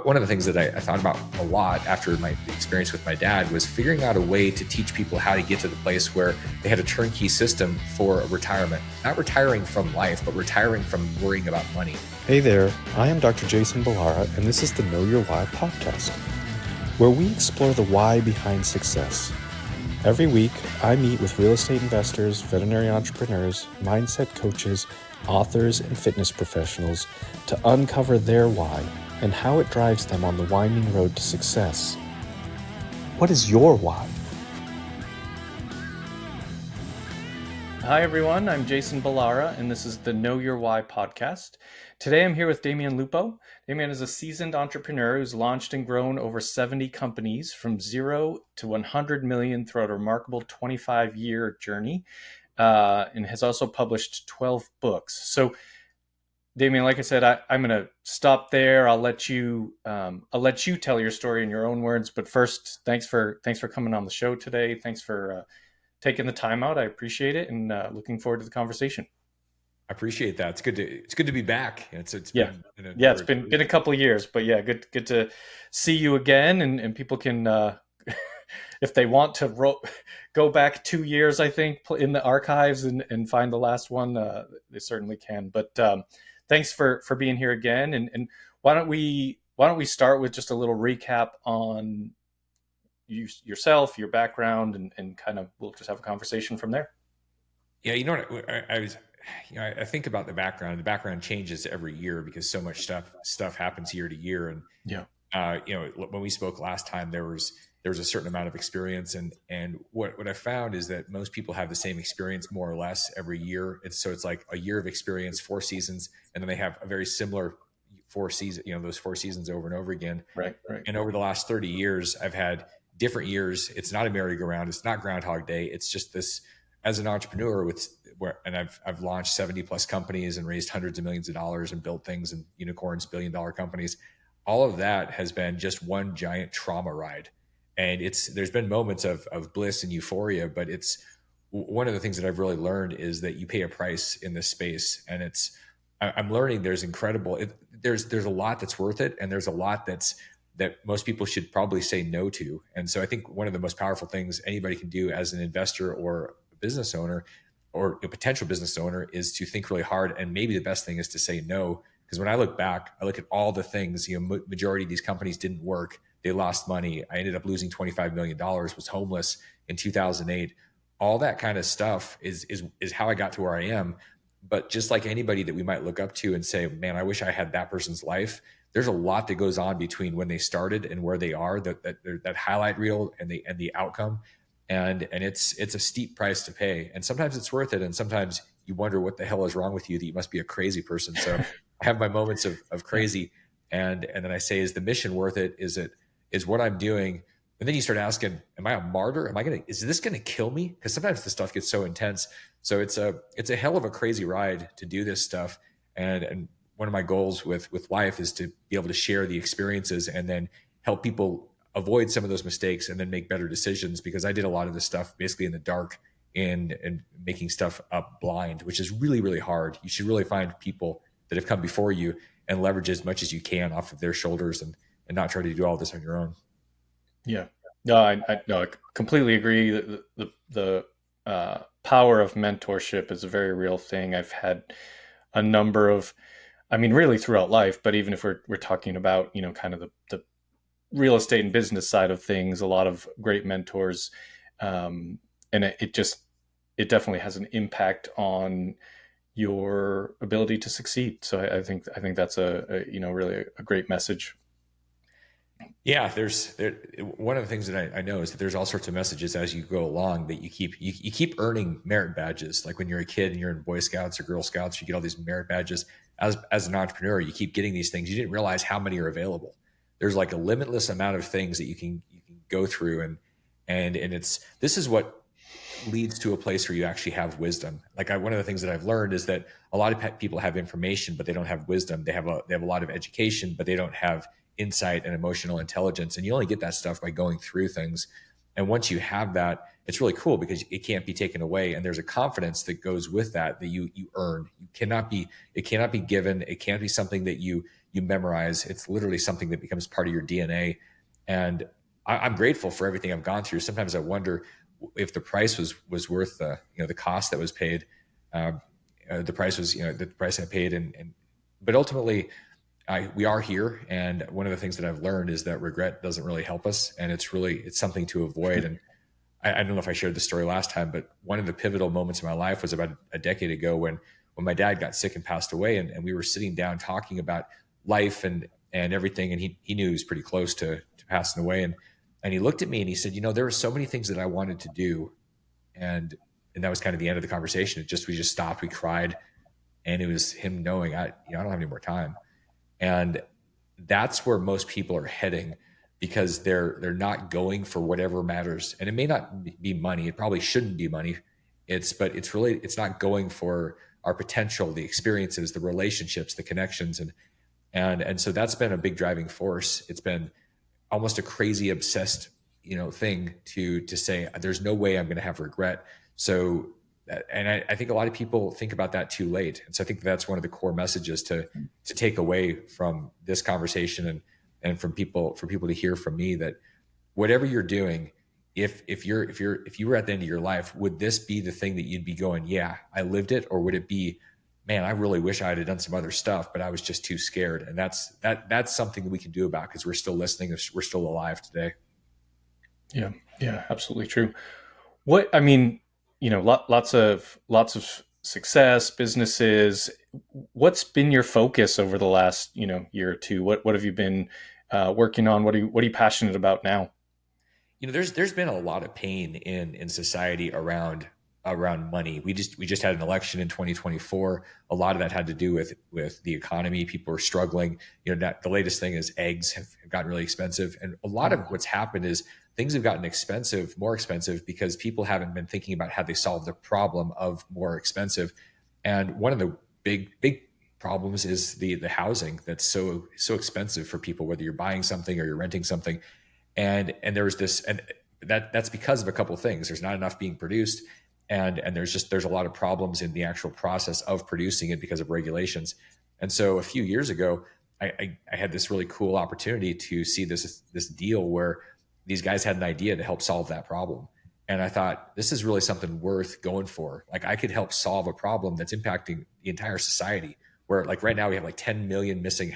One of the things that I thought about a lot after my experience with my dad was figuring out a way to teach people how to get to the place where they had a turnkey system for retirement, not retiring from life, but retiring from worrying about money. Hey there, I am Dr. Jason Balara, and this is the Know Your Why podcast, where we explore the why behind success. Every week, I meet with real estate investors, veterinary entrepreneurs, mindset coaches, authors, and fitness professionals to uncover their why and how it drives them on the winding road to success. What is your why? Hi, everyone. I'm Jason Balara, and this is the Know Your Why podcast. Today, I'm here with Damion Lupo. Damian is a seasoned entrepreneur who's launched and grown over 70 companies from 0 to 100 million throughout a remarkable 25-year journey, and has also published 12 books. So, Damian, like I said, I'm going to stop there. I'll let you tell your story in your own words. But first, thanks for coming on the show today. Thanks for taking the time out. I appreciate it, and looking forward to the conversation. I appreciate that. It's good to be back. It's Yeah. It's been a couple of years, but yeah, good to see you again. And people can, if they want to go back 2 years, I think, in the archives and find the last one, they certainly can. But thanks for being here again. And why don't we start with just a little recap on yourself, your background, and kind of we'll just have a conversation from there. Yeah, you know what? I think about the background. The background changes every year because so much stuff happens year to year. And yeah, when we spoke last time, there was a certain amount of experience, and what I found is that most people have the same experience more or less every year. It's like a year of experience, 4 seasons, and then they have a very similar 4 seasons. Those 4 seasons over and over again. Right. And over the last 30 years, I've had different years. It's not a merry-go-round. It's not Groundhog Day. It's just this. As an entrepreneur I've launched 70 plus companies and raised hundreds of millions of dollars and built things and unicorns, $1 billion companies. All of that has been just one giant trauma ride. And there's been moments of bliss and euphoria, but it's one of the things that I've really learned is that you pay a price in this space. And I'm learning there's a lot that's worth it. And there's a lot that most people should probably say no to. And so I think one of the most powerful things anybody can do as an investor or a business owner or a potential business owner is to think really hard. And maybe the best thing is to say no. Because when I look back, I look at all the things, majority of these companies didn't work. They lost money. I ended up losing $25 million, was homeless in 2008. All that kind of stuff is how I got to where I am. But just like anybody that we might look up to and say, man, I wish I had that person's life. There's a lot that goes on between when they started and where they are, that highlight reel and the outcome. And it's a steep price to pay. And sometimes it's worth it. And sometimes you wonder what the hell is wrong with you, that you must be a crazy person. So I have my moments of crazy. And then I say, is the mission worth it? Is what I'm doing? And then you start asking, am I a martyr? Is this going to kill me? Because sometimes the stuff gets so intense. So it's a hell of a crazy ride to do this stuff. And one of my goals with life is to be able to share the experiences and then help people avoid some of those mistakes and then make better decisions, because I did a lot of this stuff basically in the dark and making stuff up blind, which is really, really hard. You should really find people that have come before you and leverage as much as you can off of their shoulders and not try to do all this on your own. Yeah. No, I completely agree. The power of mentorship is a very real thing. I've had a number of, really throughout life, but even if we're talking about, kind of the real estate and business side of things, a lot of great mentors. And it definitely has an impact on your ability to succeed. So I think that's a really a great message. Yeah, one of the things that I know is that there's all sorts of messages as you go along that you keep earning merit badges. Like when you're a kid and you're in Boy Scouts or Girl Scouts, you get all these merit badges. As an entrepreneur, you keep getting these things. You didn't realize how many are available. There's like a limitless amount of things that you can go through, and this is what leads to a place where you actually have wisdom. Like one of the things that I've learned is that a lot of people have information, but they don't have wisdom. They have a lot of education, but they don't have insight and emotional intelligence. And you only get that stuff by going through things. And once you have that, it's really cool because it can't be taken away. And there's a confidence that goes with that you earn. It cannot be given. It can't be something that you you memorize. It's literally something that becomes part of your DNA. And I'm grateful for everything I've gone through. Sometimes I wonder if the price was worth the cost that was paid. Um, the price was the price I paid, and but ultimately we are here. And one of the things that I've learned is that regret doesn't really help us, and it's something to avoid. And I don't know if I shared the story last time, but one of the pivotal moments in my life was about a decade ago when my dad got sick and passed away, and we were sitting down talking about life and everything, and he knew he was pretty close to passing away, and he looked at me and he said, there were so many things that I wanted to do, and that was kind of the end of the conversation. We just stopped, we cried, and it was him knowing I don't have any more time. And that's where most people are heading, because they're not going for whatever matters. And it may not be money. It probably shouldn't be money. But it's not going for our potential, the experiences, the relationships, the connections. And so that's been a big driving force. It's been almost a crazy obsessed, thing to say, there's no way I'm going to have regret. So, and I think a lot of people think about that too late. And so I think that's one of the core messages to take away from this conversation, and for people to hear from me, that whatever you're doing, if you were at the end of your life, would this be the thing that you'd be going, yeah, I lived it? Or would it be, man, I really wish I had done some other stuff, but I was just too scared? And that's something that we can do about, because we're still listening, we're still alive today. Yeah, absolutely true. Lots of success, businesses. What's been your focus over the last, year or two? What have you been working on? What are you passionate about now? There's been a lot of pain in society around money. We just had an election in 2024. A lot of that had to do with the economy. People are struggling. The latest thing is eggs have gotten really expensive, and a lot of what's happened is things have gotten more expensive, because people haven't been thinking about how they solve the problem of more expensive. And one of the big problems is the housing that's so expensive for people, whether you're buying something or you're renting something. And there's this, and that's because of a couple of things. There's not enough being produced, and there's a lot of problems in the actual process of producing it because of regulations. And so a few years ago, I had this really cool opportunity to see this deal where these guys had an idea to help solve that problem. And I thought, this is really something worth going for. Like, I could help solve a problem that's impacting the entire society, where like right now we have like 10 million missing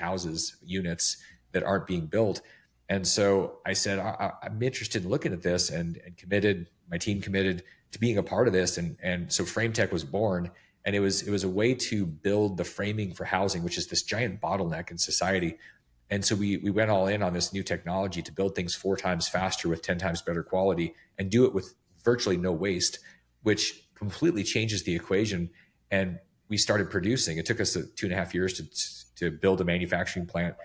units that aren't being built. And so I said, I'm interested in looking at this, and committed, my team committed to being a part of this. And so FrameTech was born, and it was a way to build the framing for housing, which is this giant bottleneck in society. And so we went all in on this new technology to build things 4 times faster with 10 times better quality, and do it with virtually no waste, which completely changes the equation. And we started producing. It took us 2.5 years to build a manufacturing plant.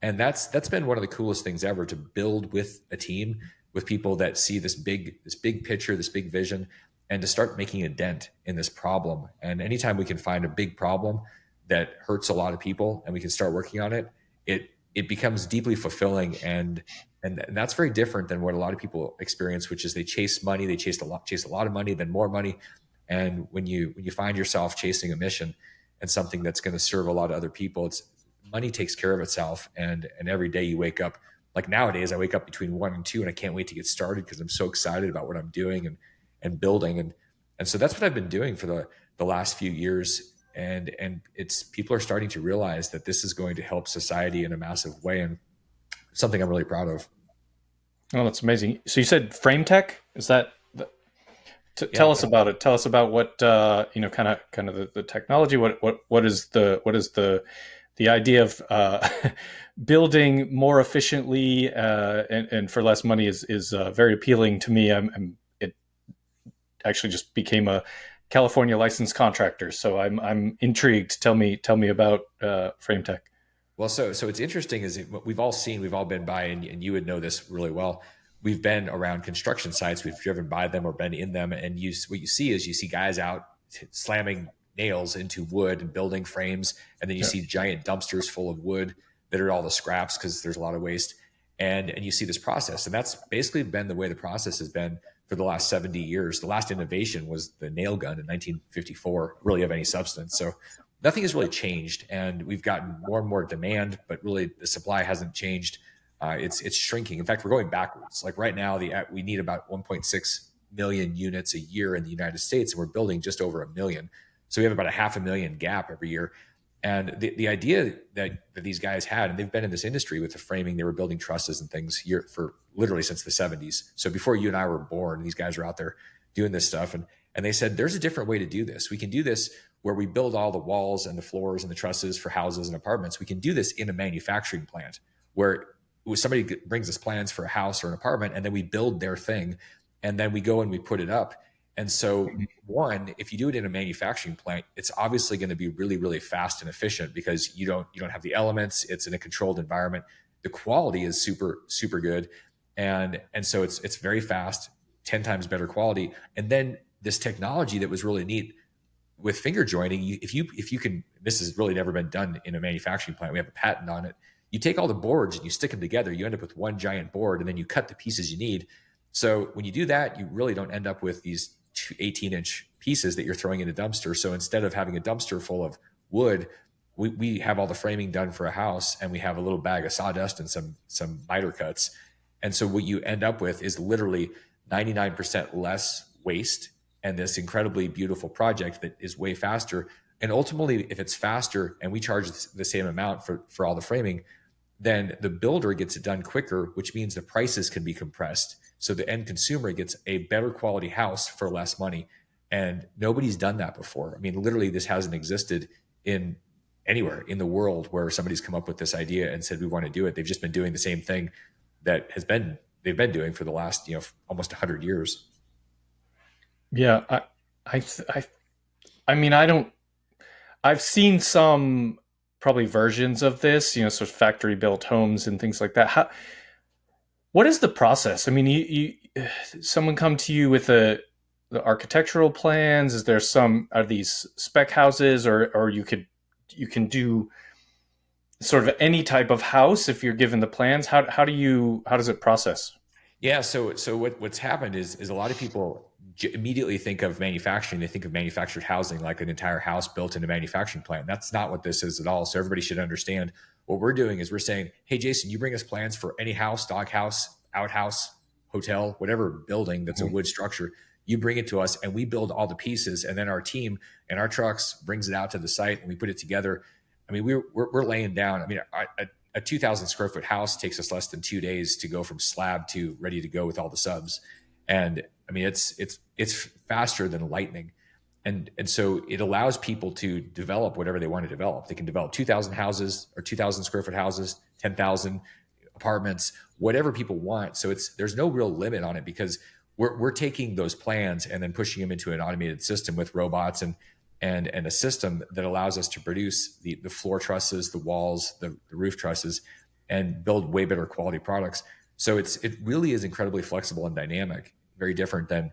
And that's been one of the coolest things ever, to build with a team, with people that see this big picture, this big vision, and to start making a dent in this problem. And anytime we can find a big problem that hurts a lot of people, and we can start working on it, it becomes deeply fulfilling. And that's very different than what a lot of people experience, which is they chase money, they chase a lot of money, then more money. And when you find yourself chasing a mission and something that's going to serve a lot of other people, money takes care of itself. And every day you wake up, like nowadays, I wake up between 1 and 2, and I can't wait to get started, because I'm so excited about what I'm doing and building. And so that's what I've been doing for the last few years. And it's, people are starting to realize that this is going to help society in a massive way, and something I'm really proud of. Oh, that's amazing. So you said FrameTech? Is that tell us about it. Tell us about what kind of the technology. What is the idea of building more efficiently and for less money is very appealing to me. It actually just became a California licensed contractor, so I'm intrigued. Tell me about FrameTech. Well, so it's interesting is what we've all been by, and you would know this really well. We've been around construction sites, we've driven by them or been in them, and what you see guys out slamming nails into wood and building frames, and then you see giant dumpsters full of wood that are all the scraps, because there's a lot of waste, and you see this process. And that's basically been the way the process has been for the last 70 years. The last innovation was the nail gun in 1954, really of any substance. So nothing has really changed, and we've gotten more and more demand, but really the supply hasn't changed. It's shrinking. In fact, we're going backwards. Like right now, we need about 1.6 million units a year in the United States, and we're building just over a million. So we have about a 500,000 gap every year. And the idea that these guys had, and they've been in this industry with the framing, they were building trusses and things here for literally since the 70s. So before you and I were born, these guys were out there doing this stuff. And they said, there's a different way to do this. We can do this where we build all the walls and the floors and the trusses for houses and apartments. We can do this in a manufacturing plant where somebody brings us plans for a house or an apartment, and then we build their thing, and then we go and we put it up. And so, one, if you do it in a manufacturing plant, it's obviously going to be really, really fast and efficient because you don't have the elements. It's in a controlled environment. The quality is super, super good, and so it's very fast, 10 times better quality. And then this technology that was really neat with finger joining, if you can, this has really never been done in a manufacturing plant. We have a patent on it. You take all the boards and you stick them together. You end up with one giant board, and then you cut the pieces you need. So when you do that, you really don't end up with these 18-inch pieces that you're throwing in a dumpster. So instead of having a dumpster full of wood, we have all the framing done for a house, and we have a little bag of sawdust and some miter cuts. And so what you end up with is literally 99% less waste and this incredibly beautiful project that is way faster. And ultimately, if it's faster and we charge the same amount for all the framing, then the builder gets it done quicker, which means the prices can be compressed. So the end consumer gets a better quality house for less money. And nobody's done that before. I mean, literally, this hasn't existed in anywhere in the world where somebody's come up with this idea and said, we want to do it. They've just been doing the same thing that they've been doing for the last, almost 100 years. Yeah, I mean, I don't. I've seen some probably versions of this, sort of factory built homes and things like that. What is the process? I mean, someone come to you with the architectural plans. Is there are these spec houses, or you can do sort of any type of house if you're given the plans? How does it process? Yeah. So what's happened is a lot of people immediately think of manufacturing. They think of manufactured housing, like an entire house built in a manufacturing plant. That's not what this is at all. So everybody should understand what we're doing is we're saying, hey, Jason, you bring us plans for any house, doghouse, outhouse, hotel, whatever building that's a wood structure. You bring it to us and we build all the pieces. And then our team and our trucks brings it out to the site and we put it together. I mean, we're laying down. I mean, a 2,000 square foot house takes us less than 2 days to go from slab to ready to go with all the subs. And I mean, it's faster than lightning. And so it allows people to develop whatever they want to develop. They can develop 2,000 houses or 2,000 square foot houses, 10,000 apartments, whatever people want. So there's no real limit on it because we're taking those plans and then pushing them into an automated system with robots and a system that allows us to produce the floor trusses, the walls, the roof trusses, and build way better quality products. So it really is incredibly flexible and dynamic, very different than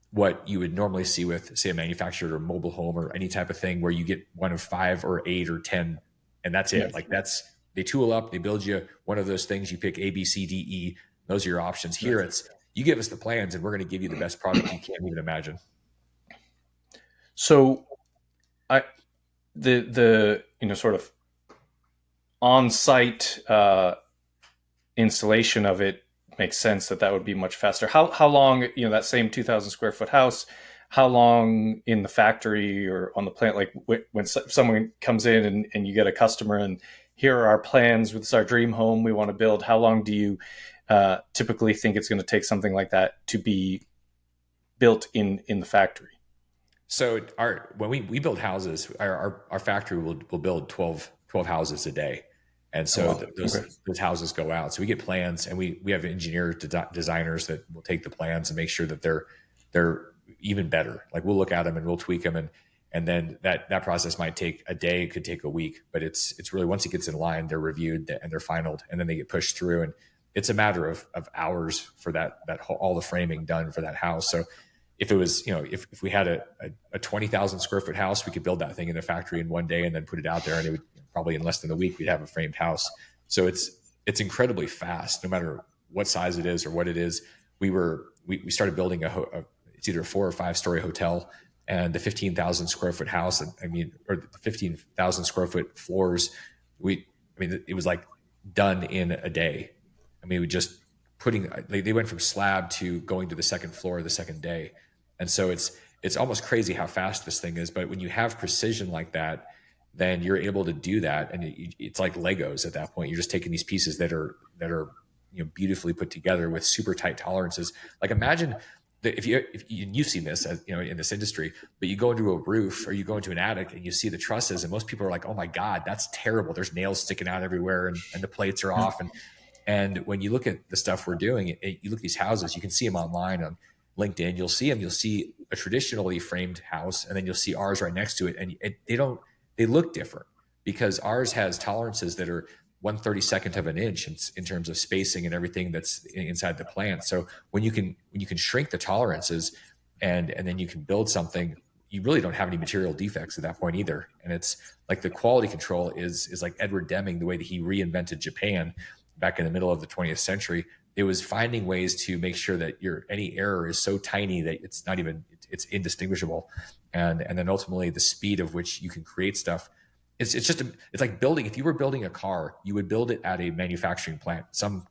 what you would normally see with, say, a manufactured or mobile home or any type of thing where you get one of 5 or 8 or 10, and that's it. Yes. Like they tool up, they build you one of those things. You pick A, B, C, D, E. Those are your options. Here, it's you give us the plans, and we're going to give you the best product you can't even imagine. So, the sort of on-site installation of it makes sense that would be much faster. How long, that same 2,000 square foot house, how long in the factory or on the plant, like when someone comes in and you get a customer and here are our plans, this is our dream home we want to build, how long do you typically think it's going to take something like that to be built in the factory? So when we build houses, our factory will build 12 houses a day. And so those houses go out. So we get plans, and we have engineers, designers that will take the plans and make sure that they're even better. Like we'll look at them and we'll tweak them, and then that process might take a day, it could take a week, but it's really once it gets in line, they're reviewed and they're finalized, and then they get pushed through, and it's a matter of hours for that whole, all the framing done for that house. So if it was, if we had a 20,000 square foot house, we could build that thing in the factory in one day and then put it out there, and it would probably in less than a week, we'd have a framed house. So it's incredibly fast, no matter what size it is or what it is. We started building it's either a 4 or 5 story hotel, and the 15,000 square foot house. I mean, or the 15,000 square foot floors. It was like done in a day. I mean, we just they went from slab to going to the second floor the second day. And so it's almost crazy how fast this thing is. But when you have precision like that, then you're able to do that. And it's like Legos at that point. You're just taking these pieces that are beautifully put together with super tight tolerances. Like imagine that if you've seen this as in this industry, but you go into a roof or you go into an attic and you see the trusses, and most people are like, oh my God, that's terrible. There's nails sticking out everywhere, and the plates are off. And when you look at the stuff we're doing, you look at these houses, you can see them online on LinkedIn. You'll see a traditionally framed house, and then you'll see ours right next to it. And they look different because ours has tolerances that are 1/32 of an inch in terms of spacing and everything that's inside the plant. So when you can shrink the tolerances and then you can build something, you really don't have any material defects at that point either. And it's like the quality control is like Edward Deming, the way that he reinvented Japan back in the middle of the 20th century. It was finding ways to make sure that any error is so tiny that it's indistinguishable. And then ultimately the speed of which you can create stuff. It's like building. If you were building a car, you would build it at a manufacturing plant, some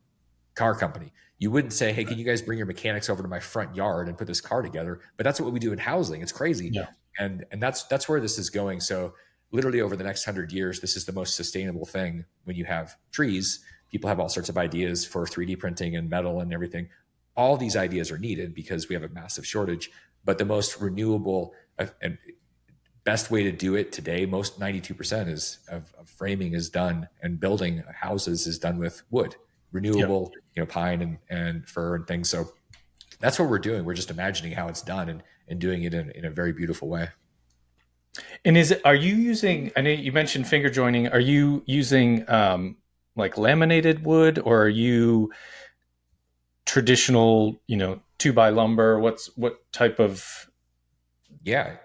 car company. You wouldn't say, hey, can you guys bring your mechanics over to my front yard and put this car together? But that's what we do in housing. It's crazy. Yeah. And that's where this is going. So literally over the next 100 years, this is the most sustainable thing. When you have trees, people have all sorts of ideas for 3D printing and metal and everything. All these ideas are needed because we have a massive shortage. But the most renewable and best way to do it today, most 92% of framing is done, and building houses is done with wood, renewable, pine and fir and things. So that's what we're doing. We're just imagining how it's done and doing it in a very beautiful way. And are you using, I know you mentioned finger joining, are you using like laminated wood, or are you traditional, 2x lumber? What type of? Yeah,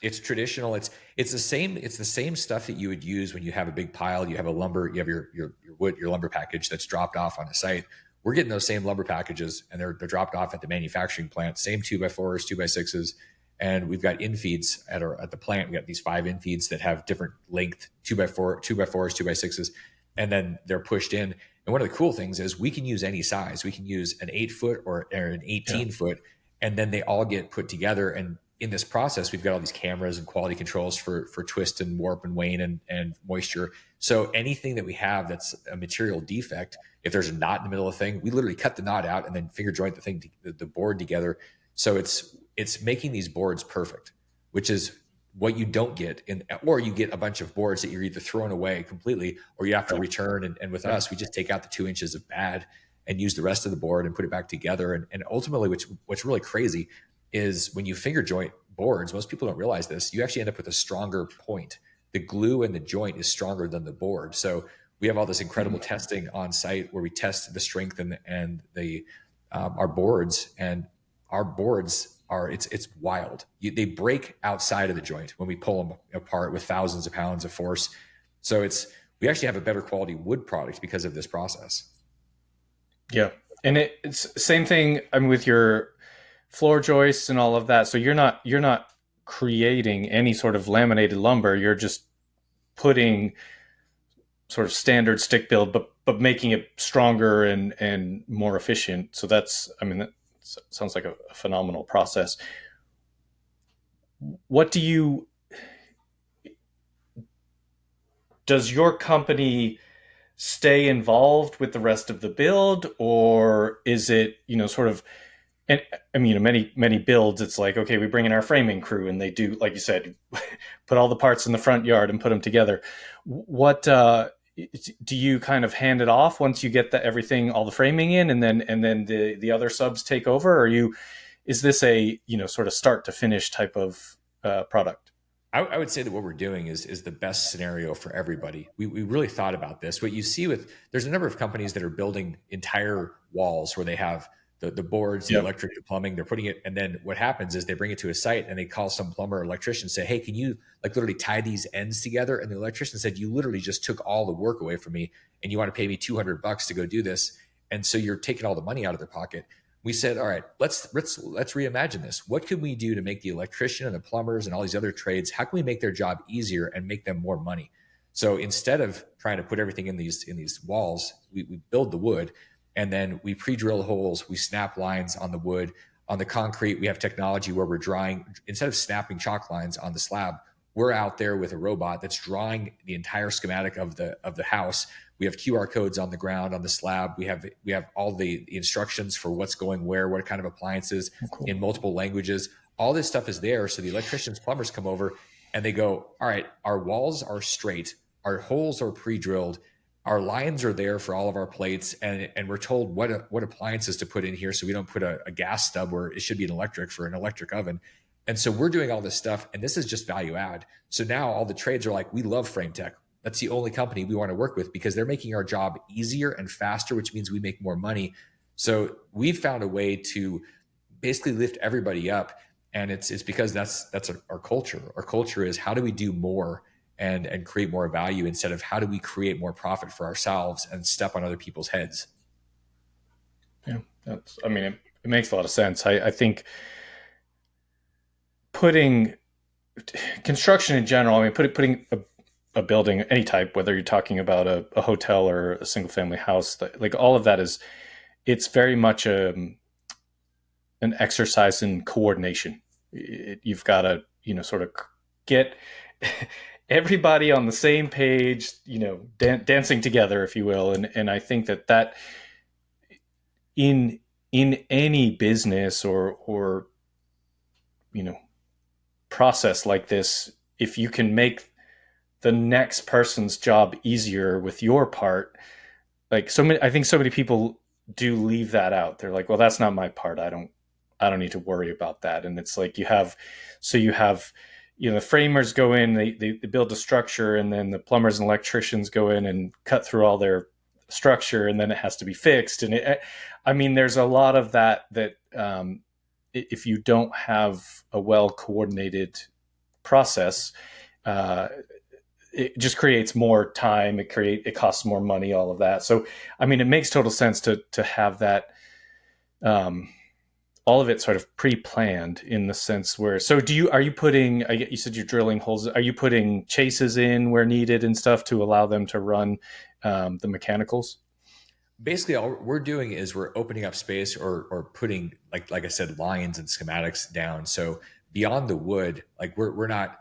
it's traditional. It's the same stuff that you would use when you have a big pile. You have your wood, your lumber package that's dropped off on a site. We're getting those same lumber packages, and they're dropped off at the manufacturing plant. Same 2x4s, 2x6s, and we've got infeeds at the plant. We got these 5 infeeds that have different length 2x4s, 2x6s, and then they're pushed in. And one of the cool things is we can use any size. We can use an 8-foot or an 18-foot, and then they all get put together. And in this process, we've got all these cameras and quality controls for twist and warp and wane and moisture. So anything that we have that's a material defect, if there's a knot in the middle of the thing, we literally cut the knot out and then finger joint the board together. So it's making these boards perfect, which is what you don't get or you get a bunch of boards that you're either throwing away completely or you have to return. And with us, we just take out the 2 inches of bad and use the rest of the board and put it back together. And ultimately, what's really crazy is when you finger joint boards, most people don't realize this, you actually end up with a stronger point. The glue in the joint is stronger than the board. So we have all this incredible testing on site where we test the strength and the our boards, and our boards it's wild. They break outside of the joint when we pull them apart with thousands of pounds of force. So we actually have a better quality wood product because of this process. Yeah. And it's same thing with your floor joists and all of that. So you're not creating any sort of laminated lumber. You're just putting sort of standard stick build, but making it stronger and more efficient. So that sounds like a phenomenal process. Does your company stay involved with the rest of the build, or is it, sort of, and many builds, it's like, okay, we bring in our framing crew and they do, like you said, put all the parts in the front yard and put them together. What do you kind of hand it off once you get everything, all the framing in, and then the other subs take over? Or is this a sort of start to finish type of product? I would say that what we're doing is the best scenario for everybody. We really thought about this. What you see there's a number of companies that are building entire walls where they have the boards, the electric, the plumbing, they're putting it. And then what happens is they bring it to a site and they call some plumber or electrician and say, hey, can you literally tie these ends together? And the electrician said, you literally just took all the work away from me and you want to pay me $200 to go do this. And so you're taking all the money out of their pocket. We said, all right, let's reimagine this. What can we do to make the electrician and the plumbers and all these other trades? How can we make their job easier and make them more money? So instead of trying to put everything in these walls, we build the wood, and then we pre-drill holes. We snap lines on the wood. On the concrete, we have technology where we're drawing, instead of snapping chalk lines on the slab, we're out there with a robot that's drawing the entire schematic of the house. We have QR codes on the ground on the slab. We have all the instructions for what's going where, what kind of appliances Cool. in multiple languages. All this stuff is there. So the electricians, plumbers come over and they go, all right, our walls are straight, our holes are pre-drilled, our lines are there for all of our plates, and we're told what appliances to put in here, so we don't put a gas stub where it should be an electric for an electric oven. And so we're doing all this stuff, and this is just value add. So now all the trades are like, we love FrameTech. That's the only company we want to work with because they're making our job easier and faster, which means we make more money. So we've found a way to basically lift everybody up, and it's because that's our culture. Our culture is, how do we do more and create more value, instead of how do we create more profit for ourselves and step on other people's heads. Yeah, it makes a lot of sense. I think putting construction in general, putting a building, any type, whether you're talking about a hotel or a single family house, like all of that it's very much an exercise in coordination. You've got to, sort of get everybody on the same page, dancing together, if you will. And I think that in any business or process like this, if you can make the next person's job easier with your part, I think so many people do leave that out. They're like, well, that's not my part. I don't need to worry about that. And it's like, you have the framers go in, they build a structure, and then the plumbers and electricians go in and cut through all their structure, and then it has to be fixed. And there's a lot of that if you don't have a well coordinated process, it just creates more time. It costs more money, all of that. So, it makes total sense to have that, all of it sort of pre-planned, in the sense where, are you putting, you said you're drilling holes. Are you putting chases in where needed and stuff to allow them to run the mechanicals? Basically, all we're doing is we're opening up space, or putting, like I said, lines and schematics down. So beyond the wood, like we're not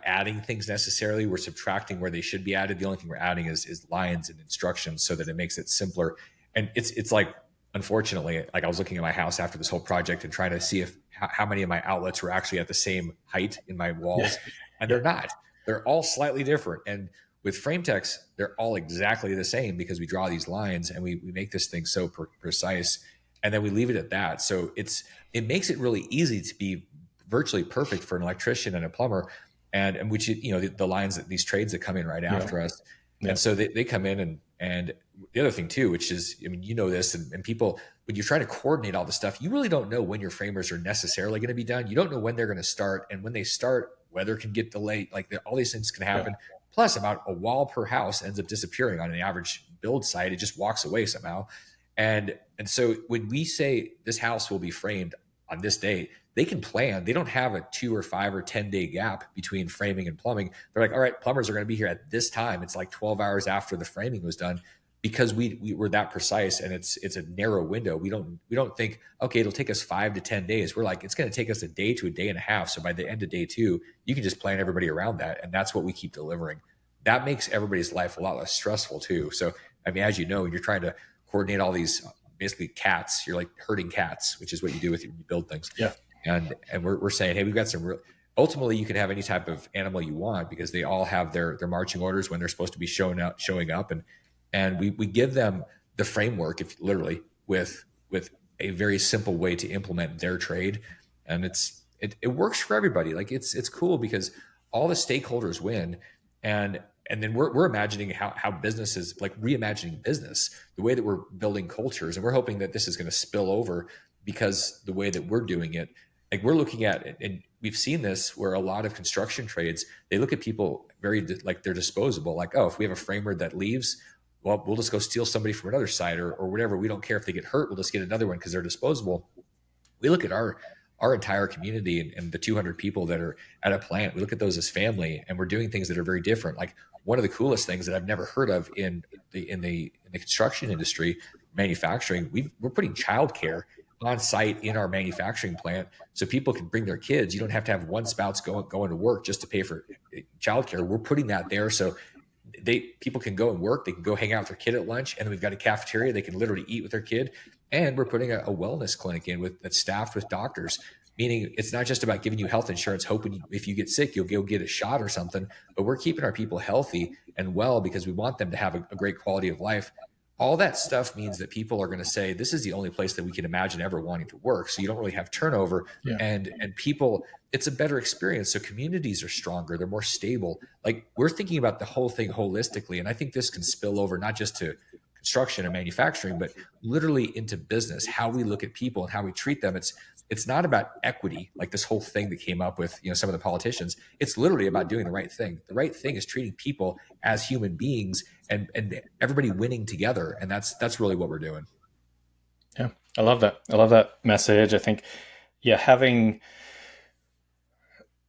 adding things necessarily. We're subtracting where they should be added. The only thing we're adding is lines and instructions, so that it makes it simpler. And it's like, unfortunately, like I was looking at my house after this whole project and trying to see how many of my outlets were actually at the same height in my walls, and they're not. They're all slightly different. And with FrameTechs, they're all exactly the same, because we draw these lines and we make this thing so precise, and then we leave it at that. So it makes it really easy to be virtually perfect for an electrician and a plumber, and which, the lines that these trades that come in right after us. Yeah. And so they come in, and the other thing too, which is, this, and people, when you're trying to coordinate all the stuff, you really don't know when your framers are necessarily going to be done. You don't know when they're going to start, and when they start, weather can get delayed. Like, all these things can happen. Yeah. Plus, about a wall per house ends up disappearing on an average build site. It just walks away somehow. And so when we say this house will be framed on this date, they can plan. They don't have a 2 or 5 or 10 day gap between framing and plumbing. They're like, all right, plumbers are going to be here at this time. It's like 12 hours after the framing was done, because we were that precise, and it's a narrow window. We don't think, okay, it'll take us 5 to 10 days. We're like, it's going to take us a day to a day and a half. So by the end of day 2, you can just plan everybody around that. And that's what we keep delivering. That makes everybody's life a lot less stressful too. So, as you know, you're trying to coordinate all these, basically cats, you're like herding cats, which is what you do when you build things. Yeah. And we're saying, hey, we've got some real, ultimately you can have any type of animal you want, because they all have their marching orders when they're supposed to be showing up. And we give them the framework, if literally, with a very simple way to implement their trade. And it works for everybody. Like, it's cool, because all the stakeholders win. And then we're imagining how business is, like reimagining business, the way that we're building cultures. And we're hoping that this is going to spill over, because the way that we're doing it, like we're looking at it, and we've seen this where a lot of construction trades, they look at people very like they're disposable. Like, oh, if we have a framer that leaves, well, we'll just go steal somebody from another site or whatever. We don't care if they get hurt. We'll just get another one because they're disposable. We look at our entire community and the 200 people that are at a plant. We look at those as family, and we're doing things that are very different. Like one of the coolest things that I've never heard of in the construction industry, manufacturing, we're putting childcare on site in our manufacturing plant so people can bring their kids. You don't have to have one spouse going to work just to pay for childcare. We're putting that there so people can go and work. They can go hang out with their kid at lunch, and then we've got a cafeteria. They can literally eat with their kid, and we're putting a wellness clinic in that's staffed with doctors. Meaning, it's not just about giving you health insurance, hoping if you get sick, you'll go get a shot or something. But we're keeping our people healthy and well because we want them to have a great quality of life. All that stuff means that people are going to say, this is the only place that we can imagine ever wanting to work. So you don't really have turnover, Yeah. and people, it's a better experience. So communities are stronger. They're more stable. Like we're thinking about the whole thing holistically. And I think this can spill over not just to construction and manufacturing, but literally into business, how we look at people and how we treat them. It's not about equity, like this whole thing that came up with, some of the politicians. It's literally about doing the right thing. The right thing is treating people as human beings and everybody winning together. And that's really what we're doing. Yeah. I love that. I love that message. I think, yeah, having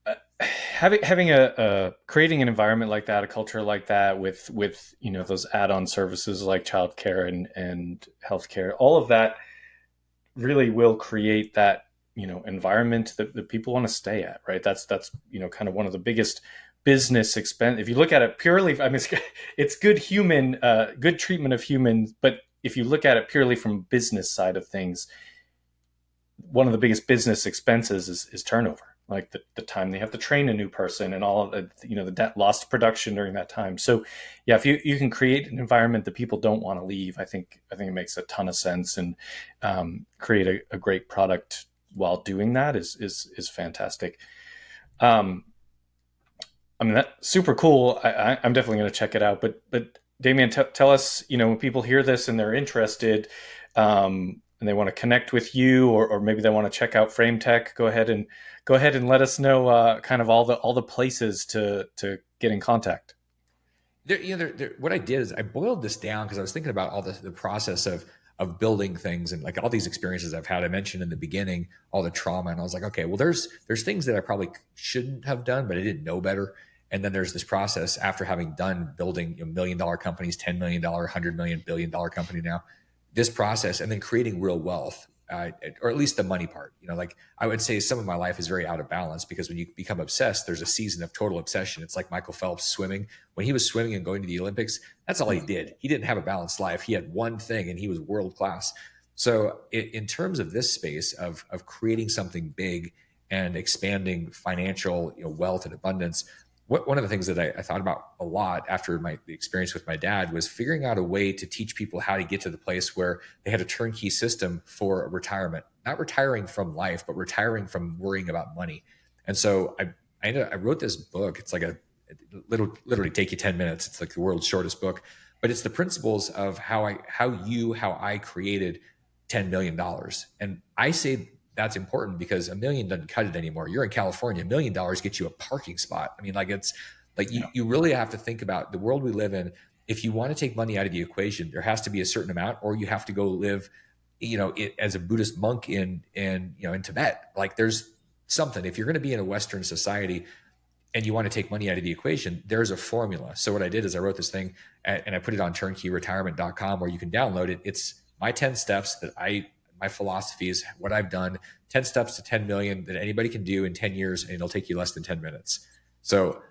a creating an environment like that, a culture like that with those add-on services like childcare and healthcare, all of that really will create that environment that people want to stay at, right? That's kind of one of the biggest business expense. If you look at it purely, I mean, it's good treatment of humans, but if you look at it purely from business side of things, one of the biggest business expenses is turnover, like the time they have to train a new person and all of the lost production during that time. So yeah, if you can create an environment that people don't want to leave, I think it makes a ton of sense, and create a great product while doing that is fantastic. I mean, that's super cool. I'm definitely going to check it out. But Damian, tell us, when people hear this and they're interested, and they want to connect with you, or maybe they want to check out FrameTech, go ahead and let us know kind of all the places to get in contact. What I did is I boiled this down because I was thinking about all the process of building things and like all these experiences I've had. I mentioned in the beginning all the trauma, and I was like, okay, well, there's things that I probably shouldn't have done, but I didn't know better. And then there's this process after having done building $1 million companies, $10 million, $100 million, $1 billion company now, this process, and then creating real wealth, or at least the money part. Like I would say some of my life is very out of balance because when you become obsessed, there's a season of total obsession. It's like Michael Phelps swimming. When he was swimming and going to the Olympics, that's all he did. He didn't have a balanced life. He had one thing and he was world class. So in terms of this space of creating something big and expanding financial wealth and abundance, one of the things that I thought about a lot after the experience with my dad was figuring out a way to teach people how to get to the place where they had a turnkey system for retirement, not retiring from life, but retiring from worrying about money. And so I wrote this book. It's like it'll literally take you 10 minutes. It's like the world's shortest book, but it's the principles of how I created $10 million. And I say that's important because $1 million doesn't cut it anymore. You're in California, $1 million gets you a parking spot. I mean, like it's like you really have to think about the world we live in. If you want to take money out of the equation, there has to be a certain amount, or you have to go live, as a Buddhist monk in Tibet. Like there's something. If you're going to be in a Western society and you want to take money out of the equation, there's a formula. So what I did is I wrote this thing and I put it on turnkeyretirement.com where you can download it. It's my 10 steps my philosophy is what I've done, 10 steps to 10 million that anybody can do in 10 years, and it'll take you less than 10 minutes. So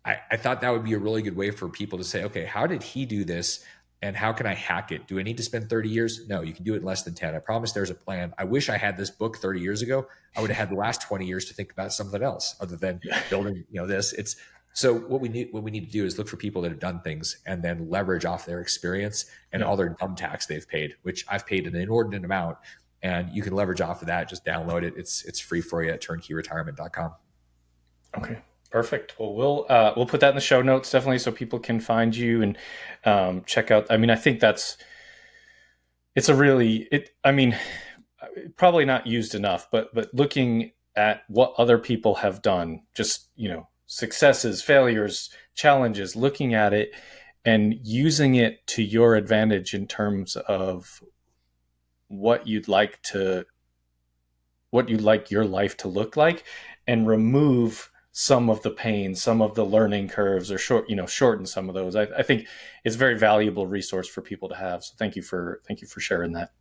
I thought that would be a really good way for people to say, okay, how did he do this? And how can I hack it? Do I need to spend 30 years? No, you can do it in less than 10. I promise there's a plan. I wish I had this book 30 years ago. I would have had the last 20 years to think about something else other than building, this. So what we need to do is look for people that have done things and then leverage off their experience and all their dumb tax they've paid, which I've paid an inordinate amount. And you can leverage off of that. Just download it. It's free for you at turnkeyretirement.com. Okay, perfect. Well, we'll put that in the show notes definitely, so people can find you and check out. I mean, I think probably not used enough, but looking at what other people have done, just successes, failures, challenges, looking at it, and using it to your advantage in terms of what you'd like your life to look like, and remove some of the pain, some of the learning curves, or shorten some of those. I think it's a very valuable resource for people to have. So thank you for sharing that.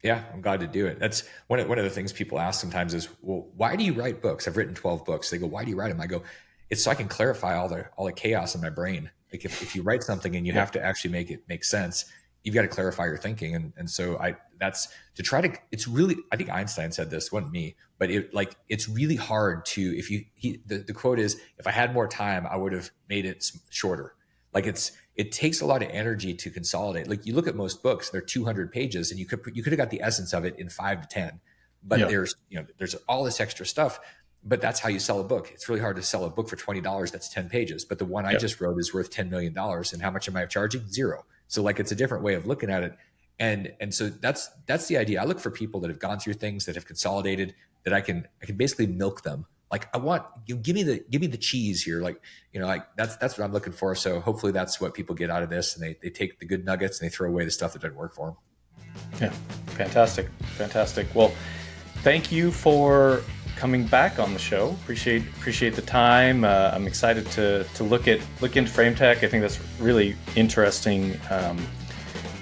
Yeah, I'm glad to do it. That's one of the things people ask sometimes is, well, why do you write books? I've written 12 books. They go, why do you write them? I go, it's so I can clarify all the chaos in my brain. Like if you write something and you have to actually make it make sense, you've got to clarify your thinking. And so that's to try to, it's really, I think Einstein said this, wasn't me, but it's really hard to, the quote is, if I had more time, I would have made it shorter. Like it takes a lot of energy to consolidate. Like you look at most books, they're 200 pages and you could have got the essence of it in 5 to 10, but there's all this extra stuff, but that's how you sell a book. It's really hard to sell a book for $20. That's 10 pages. But the one I just wrote is worth $10 million. And how much am I charging? Zero. So like, it's a different way of looking at it. And so that's the idea. I look for people that have gone through things, that have consolidated, that I can basically milk them. Like I want you give me the cheese here. Like, that's what I'm looking for. So hopefully that's what people get out of this, and they take the good nuggets and they throw away the stuff that doesn't work for them. Yeah. Fantastic. Well, thank you for coming back on the show. Appreciate the time. I'm excited to look into FrameTech. I think that's really interesting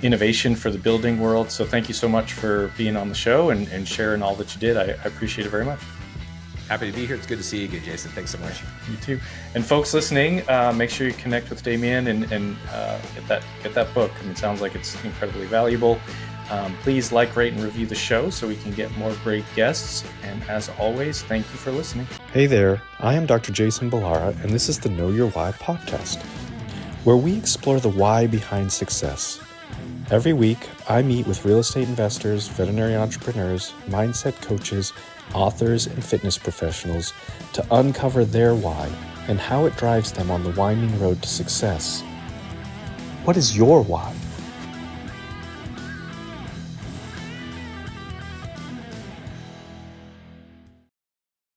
innovation for the building world. So thank you so much for being on the show and sharing all that you did. I appreciate it very much. Happy to be here. It's good to see you again, Jason. Thanks so much. You too. And folks listening, make sure you connect with Damian and get that book. I mean, it sounds like it's incredibly valuable. Please like, rate, and review the show so we can get more great guests. And as always, thank you for listening. Hey there, I am Dr. Jason Balara, and this is the Know Your Why podcast, where we explore the why behind success. Every week, I meet with real estate investors, veterinary entrepreneurs, mindset coaches, authors, and fitness professionals to uncover their why and how it drives them on the winding road to success. What is your why?